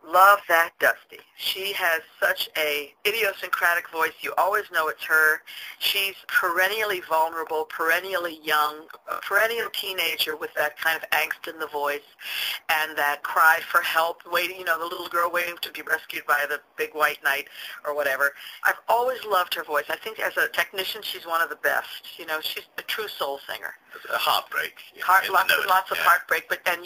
Love that Dusty. She has such a idiosyncratic voice. You always know it's her. She's perennially vulnerable, perennially young, a perennial teenager with that kind of angst in the voice and that cry for help, waiting, the little girl waiting to be rescued by the big white knight or whatever. I've always loved her voice. I think as a technician, she's one of the best. She's a true soul singer. A heartbreak. Lots of heartbreak, and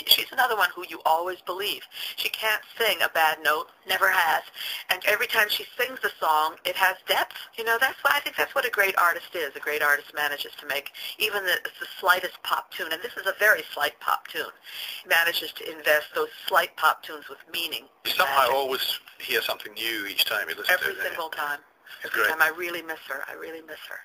she's another one who you always believe. She can't sing a bad note, never has, and every time she sings a song, it has depth. I think that's what a great artist is. A great artist manages to make even the slightest pop tune, and this is a very slight pop tune, manages to invest those slight pop tunes with meaning. You somehow always hear something new each time you listen to it. Every single time. It's great. And I really miss her. I really miss her.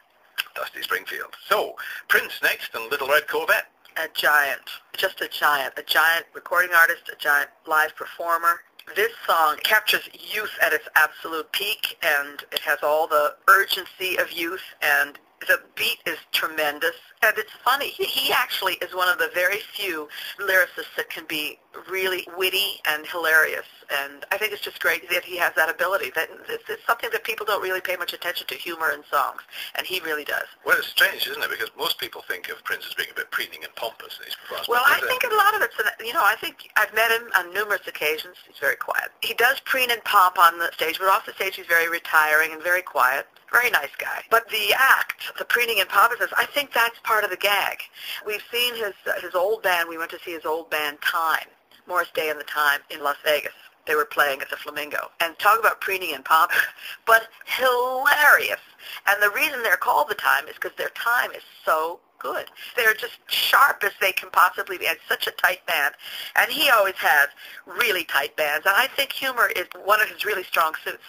Dusty Springfield. So, Prince next and Little Red Corvette. A giant, just a giant recording artist, a giant live performer. This song captures youth at its absolute peak, and it has all the urgency of youth, and the beat is tremendous, and it's funny. He actually is one of the very few lyricists that can be really witty and hilarious, and I think it's just great that he has that ability. That it's something that people don't really pay much attention to, humor in songs, and he really does. Well, it's strange, isn't it? Because most people think of Prince as being a bit preening and pompous in his performance. Well, I think a lot of it's, I think I've met him on numerous occasions. He's very quiet. He does preen and pomp on the stage, but off the stage he's very retiring and very quiet. Very nice guy. But the act, the preening and pompousness, I think that's part of the gag. We've seen his old band. We went to see his old band, Time, Morris Day and the Time, in Las Vegas. They were playing at the Flamingo. And talk about preening and pompous, but hilarious. And the reason they're called the Time is because their time is so good. They're just sharp as they can possibly be. It's such a tight band. And he always has really tight bands. And I think humor is one of his really strong suits.